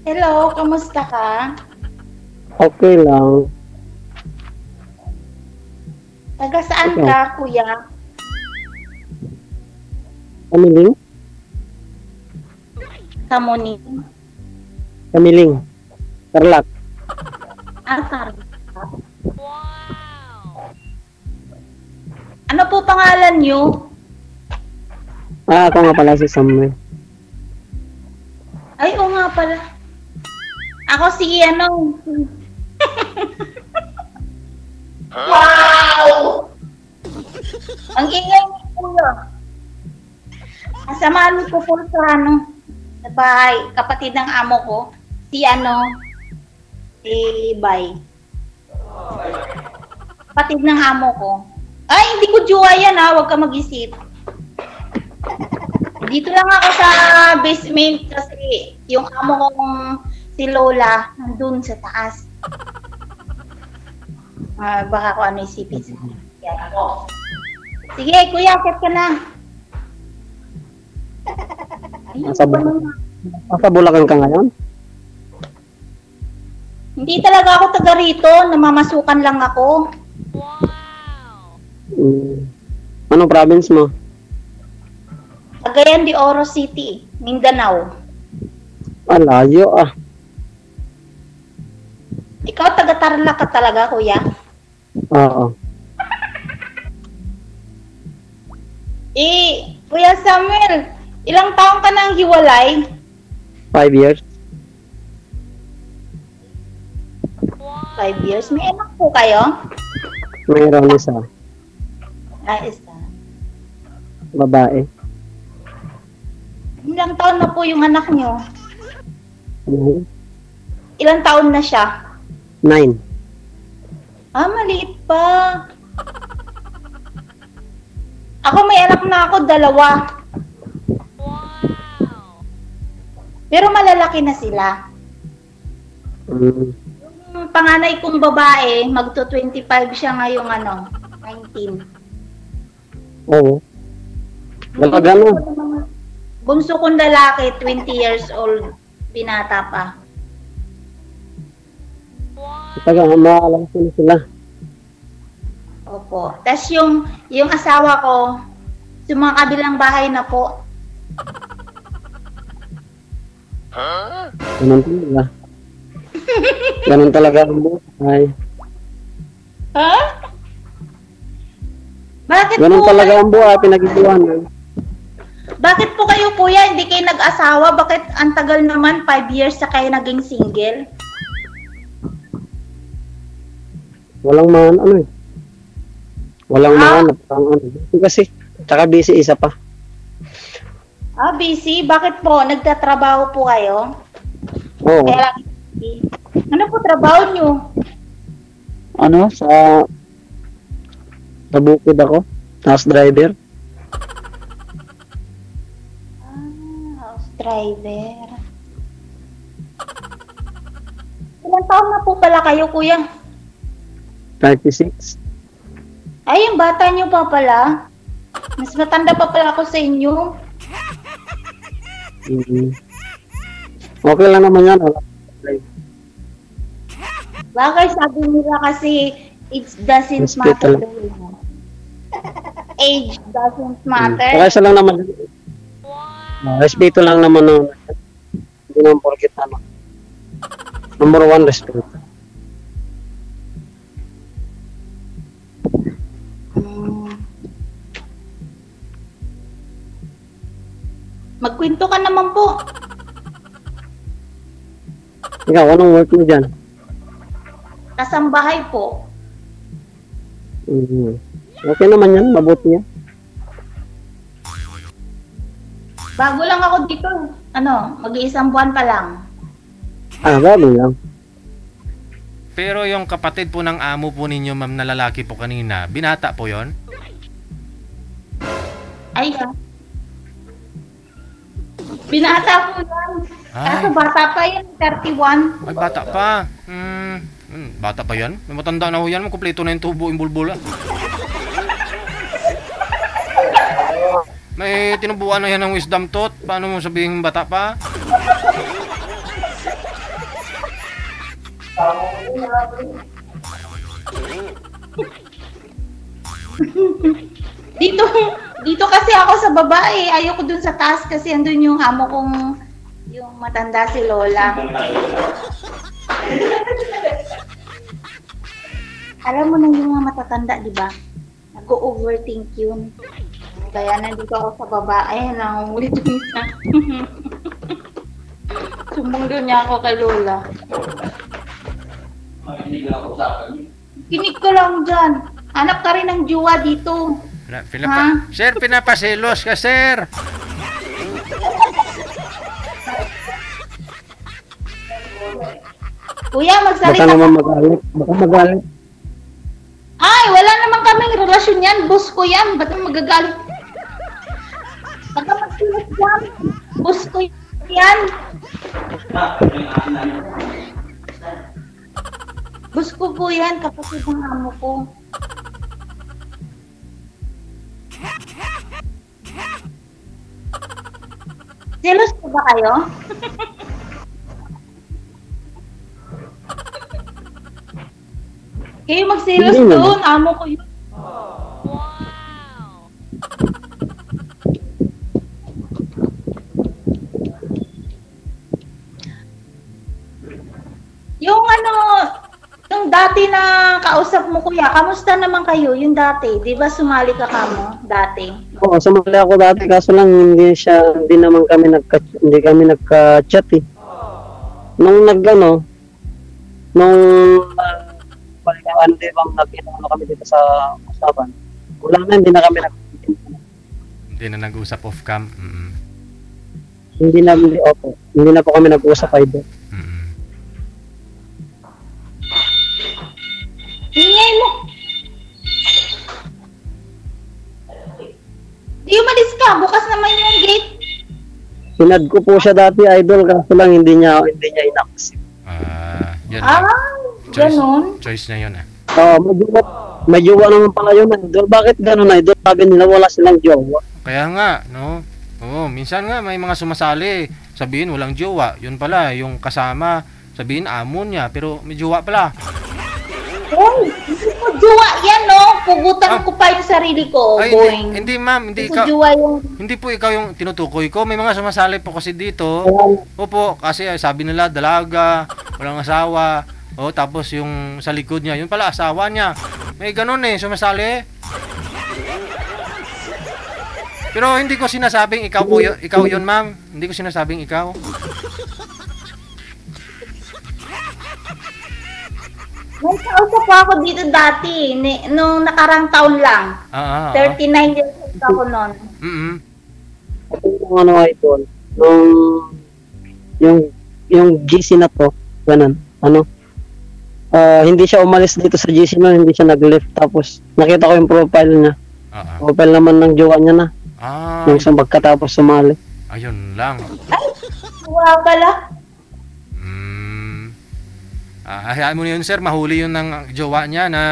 Hello, kamusta ka? Okay lang. Taga saan Ikaw? ka, kuya? Kamiling? Kamuning? Kamiling. Tarlac. Asar. Ano po pangalan nyo? Ako nga pala si Samuel. Ay, oo nga pala. Ako si ano. Wow! Ang ingay ni kuya. Asamahan ko po sa ano, sa bahay. Kapatid ng amo ko. Si ano, si Bay. Kapatid ng amo ko. Ay, hindi ko jowa yan ha. Huwag ka mag-isip. Dito lang ako sa basement kasi yung amo kong si Lola nandun sa taas. Baka ko ano isipin sa kaya ako. Sige, kuya, akit ka na. Ayun, Nasa Bulacan ka ngayon? hindi talaga ako taga rito. Namamasukan lang ako. Anong province mo? Cagayan de Oro City, Mindanao. Layo ah. Ikaw taga Tarlac ka talaga, kuya? Oo. Kuya Samuel, ilang taon ka nang hiwalay? 5 years? 5 years. May anak po kayo? Mayroon isa. Isa. Babae. Ilang taon na po yung anak nyo? 9. Ilang taon na siya? 9. Maliit pa. Ako may anak na ako, 2. Pero malalaki na sila. Yung panganay kong babae, magto-25 siya ngayong 19. Oo. Dalaga na. Bunso kong lalaki, 20 years old, binata pa. Taga, maalam sila. Opo. Tapos yung asawa ko, sa mga kabilang bahay na po. Ganun talaga. Ganun talaga ang buhay. Ha? Bakit Ganun po talaga kayo, ang buhay, pinag-iwanan. bakit po kayo kuya, hindi kayo nag-asawa? Bakit ang tagal naman, 5 years na kayo naging single? Walang Walang mahanap. Kasi, tsaka busy isa pa. Busy? Bakit po? Nagtatrabaho po kayo? Oo. Kaya lang busy. Ano po trabaho nyo? Sa bukid ako. House driver. House driver. Ilang taon na po pala kayo, kuya? 36. Ay, yung bata nyo pa pala. Mas matanda pa pala ako sa inyo. Okay lang naman yan. Bakit sabi nila kasi it doesn't Hospital. matter. Age doesn't matter. Saka isa lang naman. Respeto lang naman. Hindi naman porkit Number 1, respeto. Magkwento ka naman po. Ikaw, anong work mo dyan? Kasambahay po. Okay naman yan, mabuti yan. Bago lang ako dito. Mag-iisang buwan pa lang. Bago lang. Pero yung kapatid po ng amo po ninyo, ma'am, na lalaki po kanina, binata po yon? Ay, binata po yan. Kaso bata pa yan, 31. Ay, bata pa. Bata pa yan? May matanda na ho yan, kumpleto na yung tubo, yung bulbula. May tinubuan na yan ng wisdom tooth. Paano mo sabihin bata pa? Dito, dito kasi ako sa baba eh. Ayoko dun sa taas kasi andun yung amo kong, yung matanda si Lola. Alam mo na yung mga matatanda, di ba? Nag-overthink yun. Kaya nandito ako sa baba. Ayan, nangungulit yung isa. Sumundo niya ako kay Lola. Kinig ko lang dyan. Hanap ka rin ng jowa dito. Sir, pinapaselos ka, sir. Kuya, Baka magsalita naman ka. magalit. Baka magalit. Ay, wala naman kaming relasyon yan. Boss ko yan. Ba't mo magagalit? Baka magsilat yan. Boss ko yan. Boss ko po yan. Kapatid ng amo ko. Jealous po ba kayo? Kayo magselos Hindi naman. doon. Amo ko yun. Yung ano, yung dati na kausap mo kuya, kamusta naman kayo? Yung dati, di ba sumali ka kamo dati? Oo, sumali ako dati kaso lang hindi kami nagka-chat eh. Nung nung balikan di ba nakita kami dito sa usapan. Wala na, hindi na kami Hindi na nag-usap off cam. hindi na po kami nag-usap idol. Ingay mo! Di umalis ka, bukas naman yung gate. Sinad ko po siya dati idol kaso lang hindi niya inaccept. Yun Ah, lang. ganun. Choice niya yun ah. May jowa naman pala yun idol. Bakit ganun idol? Sabi nila wala silang jowa. Kaya nga, no? Oo, minsan nga may mga sumasali. Sabihin walang jowa. Yun pala, yung kasama. Sabihin amo niya, pero may jowa pala. Uy, hindi ko jowa yan, no? Pugutan ko pa yung sarili ko, Ay, boing. hindi ma'am, hindi Hindi ko ikaw. jowa yung... Hindi po ikaw yung tinutukoy ko. May mga sumasali po kasi dito. Opo, kasi sabi nila dalaga, walang asawa. O tapos yung sa likod niya, yun pala asawa niya. May ganun eh, sumasali. Pero hindi ko sinasabing ikaw po yun, ikaw yun ma'am. Hindi ko sinasabing ikaw. May kausap po ako dito dati, nung nakarang taon lang. 39 years old ako noon. Ito yung ano idol, yung GC na to, ganun, hindi siya umalis dito sa GC no, hindi siya nag-lift, tapos nakita ko yung profile niya, profile naman ng jowa niya na, yung sa pagkatapos sumali. Ayun lang. Ay, wala pala. Hayaan mo na yun sir, mahuli yun ng jowa niya na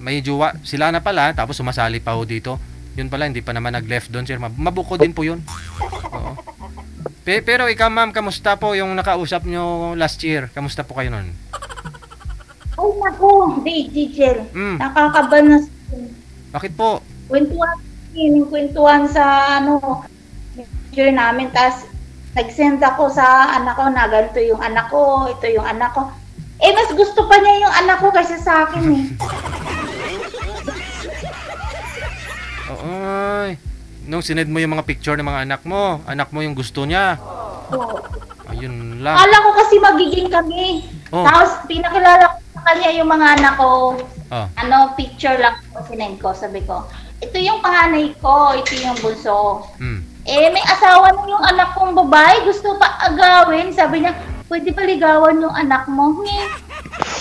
may jowa sila na pala, tapos sumasali pa ho dito. Yun pala, hindi pa naman nag-left doon sir. Mabuko din po yun. Oo. Pero ikaw ma'am, kamusta po yung nakausap nyo last year? Kamusta po kayo nun? Ay, naku, Digital. Mm. Nakakabanas. Bakit po? Kwentuhan sa picture namin. Tapos, nag-send ako sa anak ko na ganito yung anak ko, ito yung anak ko. Eh, mas gusto pa niya yung anak ko kaysa sa akin eh. Oy. Nung sined mo yung mga picture ng mga anak mo yung gusto niya. Oo. Ayun lang. Akala ko kasi magiging kami. Oh. Tapos, pinakilala ko sa kanya yung mga anak ko. Oh. Picture lang ko, sinend ko. Sabi ko, ito yung panganay ko, ito yung bunso. Eh, may asawa na yung anak kong babae, gusto pa agawin. Sabi niya, pwede ba ligawan yung anak mo?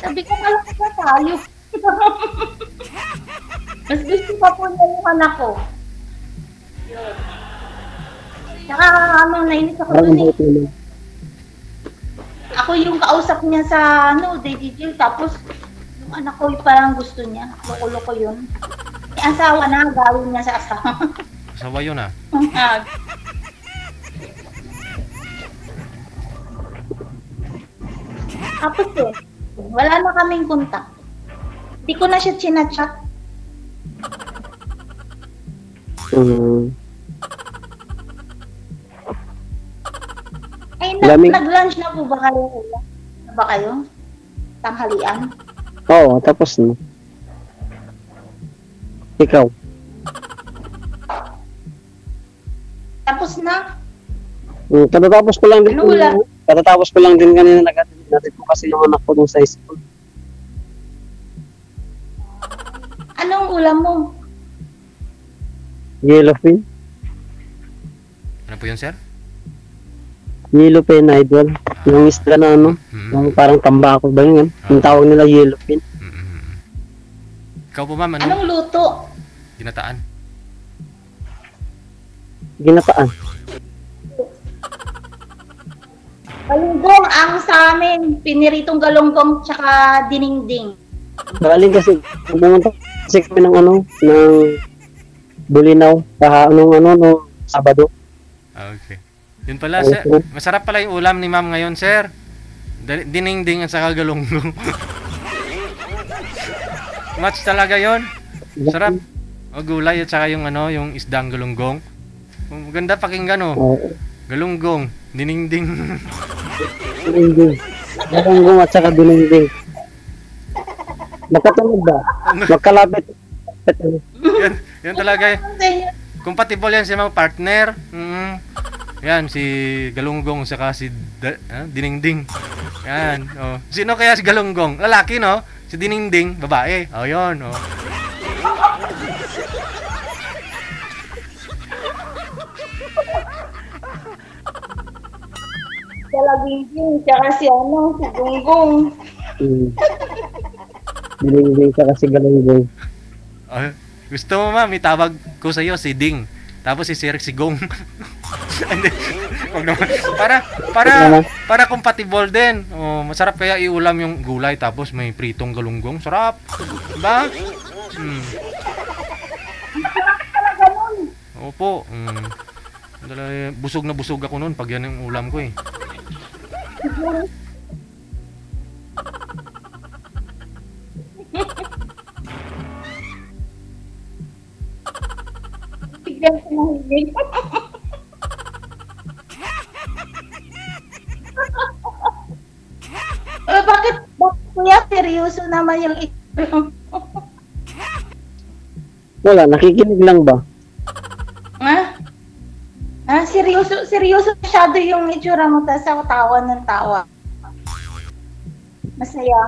Sabi ko, malaki na tayo. Mas gusto pa po niya yung anak ko. Saka, nainis ako dun eh. Ako yung kausap niya sa, DDG, tapos, yung anak ko yung parang gusto niya. Loko-loko yun. May asawa na, gawin niya sa asawa. Asawa yun ah. Tapos Wala na kaming kontak. Hindi ko na siya chinachat. Mm. Ay, Lamig. nag-lunch na po ba kayo? Na ba kayo? Tanghalian? Oo, tapos na. Ikaw? Tapos na? Katatapos ko lang din. Ano ulam? Katatapos ko lang din kanina natin ko kasi yung anak ko dun sa school. Anong ulam mo? Yellowfin? Ano po yun, sir? Yellowfin, idol. Yung isda na ano, Mm. yung parang tambako ba yun? Yung tawag nila yellowfin. Mm. Ikaw po, ma'am, ano? Anong luto? Ginataan. Ginataan. Galunggong ang sa amin. Piniritong galunggong tsaka diningding. Galing kasi, pumunta kasi kami ng ano, ng Bulinaw, nung Sabado. Okay. Yun pala, sir. Masarap pala yung ulam ni ma'am ngayon, sir. Dinengdeng at saka galunggong. Match talaga yon. Sarap. O gulay at saka yung ano, yung isdang galunggong. Maganda pakinggan, oh. Oo. Galunggong, dinengdeng. Dinengding. Galunggong at saka dinengding. Nakatulog ba? Magkalapit. Yan talaga. Compatible yan si mga partner. Yan, si Galunggong saka si Dinengding. Yan. Oh. Sino kaya si Galunggong? Lalaki, no? Si Dinengding, babae. Oh, yun. Oh. Galaginging tsaka si Gunggong. Dinengding saka si Galunggong. Oh, gusto mo, ma'am, itawag ko sa iyo si Ding. Tapos si Sir si Gong. Hindi. Wag naman. Para compatible din. Oh, masarap kaya iulam yung gulay tapos may pritong galunggong. Sarap. Diba? Opo. Busog na busog ako noon pag yan yung ulam ko eh. Bigyan ko ng hilig. Bakit kuya seryoso naman yung ito? Wala, nakikinig lang ba? Seryoso masyado yung itsura mo, tapos ako tawa ng tawa. Masaya.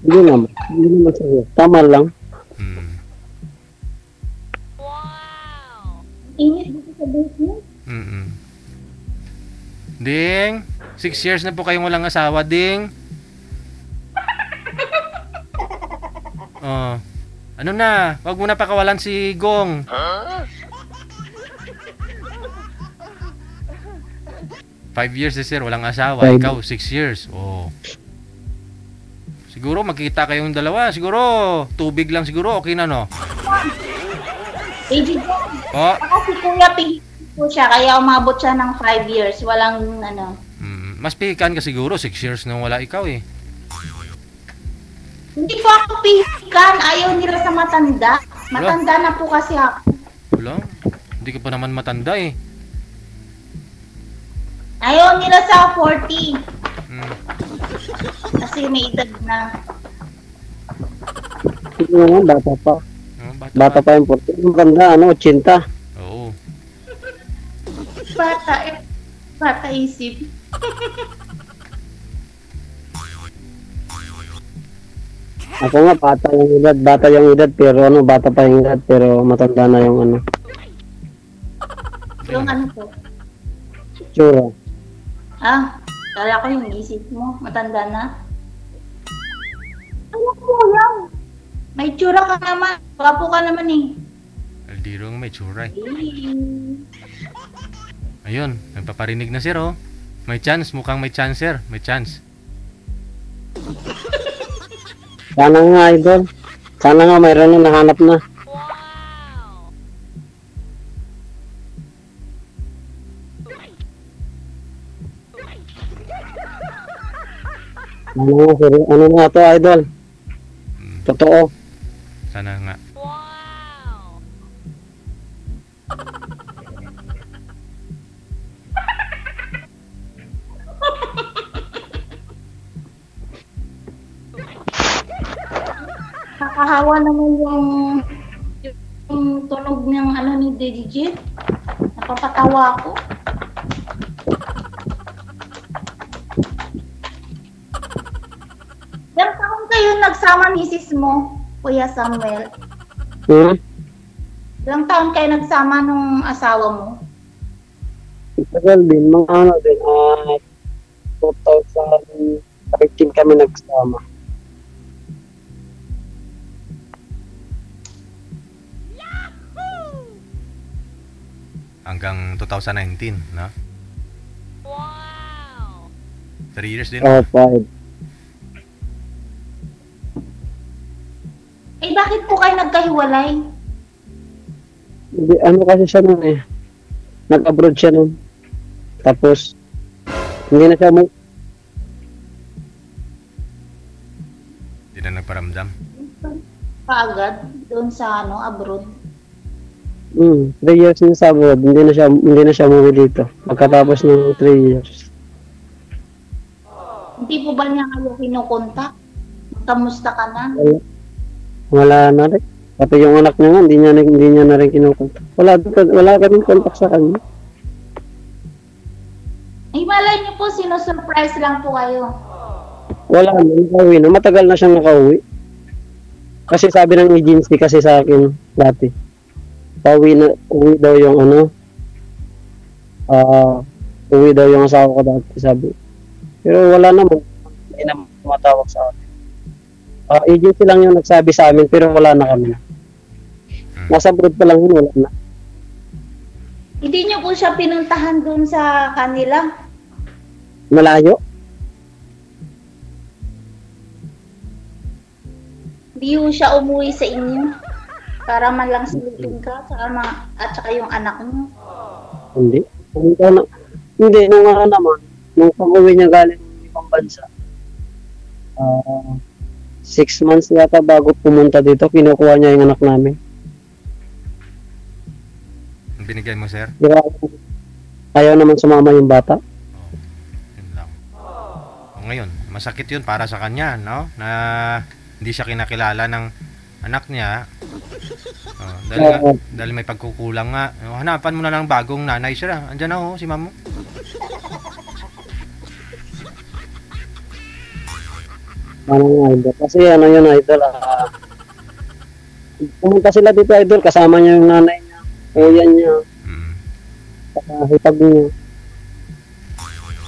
Hindi naman sa'yo. Tama lang. Init dito sa business. Ding, 6 years na po kayong walang asawa, Ding. Oh. Ano na? Wag mo na pakawalan si Gong. Huh? 5 years na sir, walang asawa. Ikaw, 6 years. Oh. Siguro magkita kayong dalawa. Siguro, tubig lang siguro. Okay na, no? Baby John. Oh. Kasi kuya, pihit po siya. Kaya umabot siya ng 5 years. Walang ano. Mas pihikan ka siguro. 6 years na wala ikaw eh. Hindi po ako pihikan. Ayaw nila sa matanda. Matanda na po kasi ako. Wala. Hindi ka pa naman matanda eh. Ayaw nila sa 40. Kasi may edad na. Hindi naman, bata pa. Bata pa yung 40. Yung ganda, 80. Oo. Bata isip. Ako nga, bata yung edad, pero bata pa yung edad, pero matanda na yung Yung ano po? tsura. Kala ko yung isip mo. Matanda na. Ano po yan? May tsura ka naman. Wapo ka naman eh. Aldirong may tsura eh. Ayun, nagpaparinig na sir oh. May chance, mukhang may chance sir. May chance. Sana nga, idol. Sana nga mayroon na nahanap na. Ano nga to, idol? Totoo. Sana nga. Nakahawa naman yung tunog ng ano ni DJ. Napapatawa ako. Ilang taon kayo nagsama ni sis mo, Kuya Samuel? Ilang taon kayo nagsama nung asawa mo? Tagal din, mga ano din, 2013 kami nagsama. Hanggang 2019, no? Wow! 3 years din. 5. Eh, bakit po kayo nagkahiwalay? Hindi, ano kasi siya nun eh. Nag-abroad siya nun. Tapos, hindi na siya Hindi na nagparamdam. Kaagad doon sa ano, abroad. 3 years na sa abroad, hindi na siya umuwi dito. Pagkatapos ng 3 years. Hindi po ba niya kayo kinukontak? Kamusta ka na? Wala na rin. Pati yung anak niya nga, hindi niya na rin kinukontak. Wala kaming kontak sa kanya. Ay, malay niyo po, sinusurprise lang po kayo. Wala na, nakauwi na. Matagal na siyang nakauwi. Kasi sabi ng agency kasi sa akin dati, uwi daw yung uwi daw yung asawa ko dati, sabi. Pero wala naman, hindi naman tumatawag sa akin. Agency lang yung nagsabi sa amin, pero wala na kami. Nasa abroad pa lang yun, wala na. Hindi niyo po siya pinuntahan doon sa kanila? Malayo? Hindi po siya umuwi sa inyo? Para man lang silipin ka, at saka yung anak niyo? Hindi. Hindi, nung pag-uwi niya galing ng ibang bansa, 6 months yata bago pumunta dito, kinukuha niya yung anak namin. Binigay mo, sir? Ayaw naman sumama yung bata. Yun lang. Ngayon, masakit yun para sa kanya, no? Na hindi siya kinakilala ng anak niya. Dahil may pagkukulang nga. Hanapan mo na lang bagong nanay, sir. Andiyan na si mamo. Idol. Kasi yun, idol. Pumunta sila dito, idol. Kasama niya yung nanay niya. Kuya niya. Hipag niya.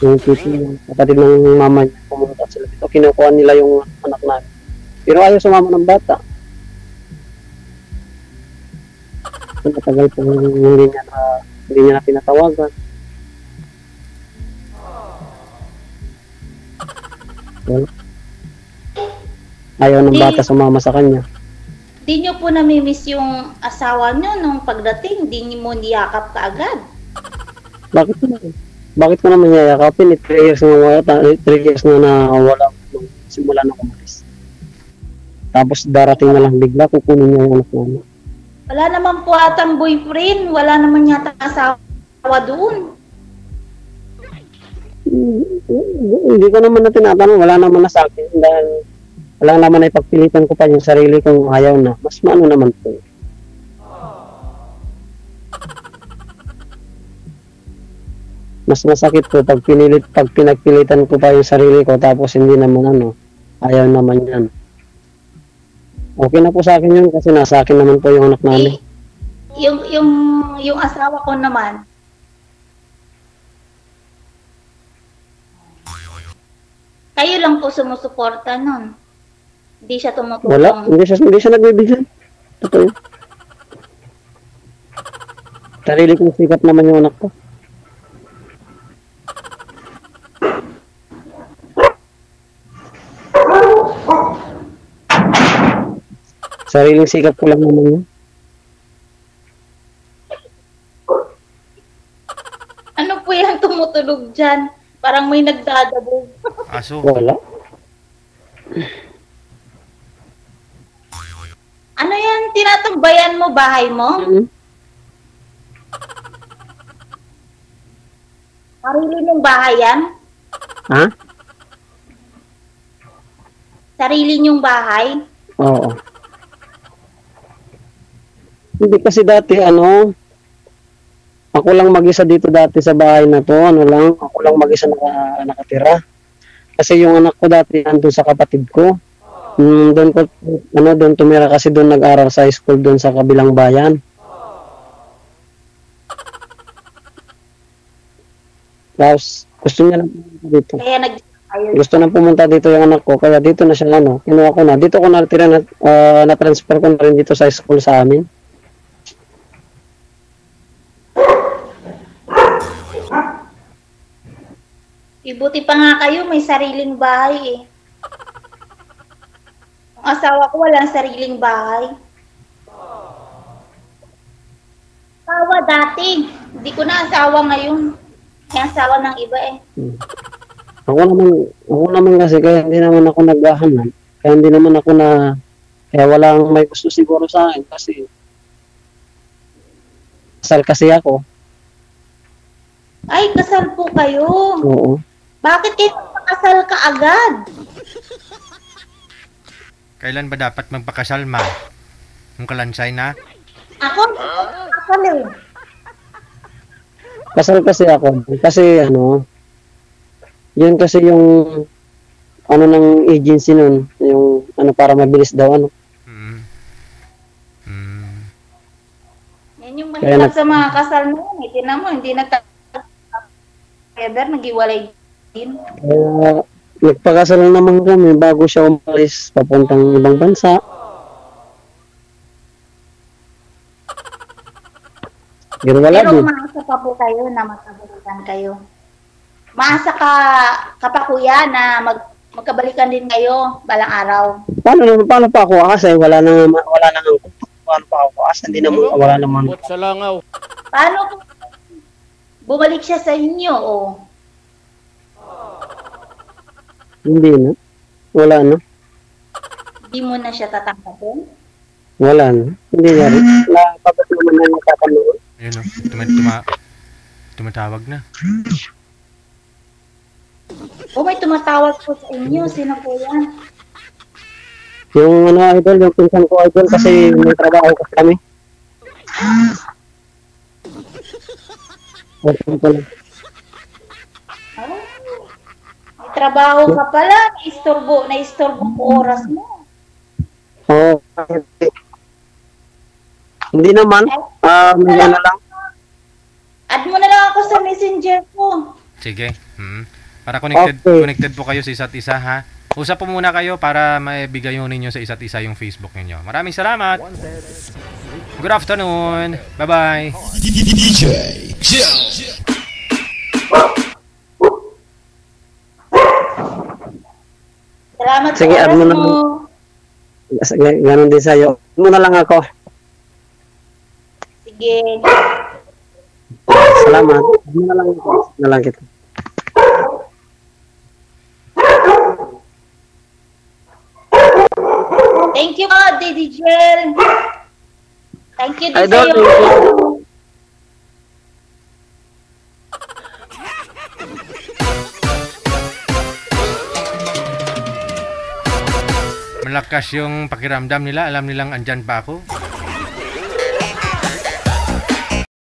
Yung titi niya. Kapatid ng mama niya. Pumunta sila dito. Kinukuha nila yung anak namin. Pero ayaw sumama ng bata. Matagal po hindi niya na pinatawagan. Well, ayaw ng bata sumama sa kanya. Di nyo po namimiss yung asawa nyo nung pagdating, di nyo mo niyakap kaagad? Bakit ko naman yayakapin? 3 years na wala simula na kumalis. Tapos darating na lang bigla, kukunin niya yung anak namin. Wala naman po atang boyfriend, wala naman yata asawa doon. Hindi ko naman na tinatanong, wala naman na sa akin dahil wala naman na ipagpilitan ko pa yung sarili kung ayaw na. Mas maano naman po. Mas masakit po pag pinagpilitan ko pa yung sarili ko tapos hindi naman ayaw naman yan. Okay na po sa akin yun kasi nasa akin naman po yung anak namin. Yung asawa ko naman, kayo lang po sumusuporta nun. Hindi siya tumutulong. Wala, hindi siya nagbibigay. Totoo. Sarili kong sikat naman yung anak ko. Sariling sikap ko lang naman yun. Ano po yan tumutulog dyan? Parang may nagdadabog. Aso. Wala. Ano yan, tinatambayan mo bahay mo? Sarili mong bahay yan? Ha? Sarili niyong bahay? Oo. Hindi kasi dati, ako lang mag-isa dito dati sa bahay na to, ako lang mag-isa nakatira. Kasi yung anak ko dati andun sa kapatid ko. Doon tumira kasi doon nag-aral sa school doon sa kabilang bayan. Tapos, gusto niya lang pumunta dito. Kaya Gusto nang pumunta dito yung anak ko, kaya dito na siya, kinuha ko na. Dito ko natira na-transfer ko na rin dito sa school sa amin. Ibuti pa nga kayo, may sariling bahay eh. Ang asawa ko walang sariling bahay. Asawa dati. Hindi ko na asawa ngayon. May asawa ng iba eh. Ako naman kasi kaya hindi naman ako naghahanap. Kaya walang may gusto siguro sa akin kasi kasal kasi ako. Ay, kasal po kayo. Oo. Bakit kayo magpakasal ka agad? Kailan ba dapat magpakasal, ma? Yung kalansay na? Ako, kasal eh. Kasal kasi ako. Kasi yun kasi yung ng agency nun, yung para mabilis daw Yan yung mahirap sa mga kasal mo. Tinan mo, hindi together, nag-iwalay din. Kaya nagpakasal naman kami bago siya umalis papuntang ibang bansa. Pero umaasa pa po kayo na magkabalikan kayo. Maasa ka pa kuya na magkabalikan din kayo balang araw. Paano pa ako kasi wala nang paano pa ako kasi hindi naman wala naman. Sa langaw. Paano kung bumalik siya sa inyo Hindi na. Wala na. Hindi mo na siya tatanggapin? Wala na. Hindi na rin. Napagod naman na yung tatanggapin. Ayun tumatawag na. May tumatawag po sa inyo. Sino po yan? Yung idol, yung pinsan ko idol kasi may trabaho kasi kami. May trabaho ka pala. Naistorbo po oras mo. Oo. Hindi naman. May lang. Add mo na lang ako sa messenger ko. Sige. Para connected po kayo sa isa't isa, ha? Usap po muna kayo para maibigay nyo ninyo sa isa't isa yung Facebook ninyo. Maraming salamat. Good afternoon. Bye-bye. DJ Salamat sige, sa oras mo. Ganon din sa'yo. Add mo na lang ako. Sige. Salamat. Add mo na lang ako. Na lang kita. Thank you, DDJL. Thank you din Idol, sa'yo. Malakas yung pakiramdam nila. Alam nilang andyan pa ako.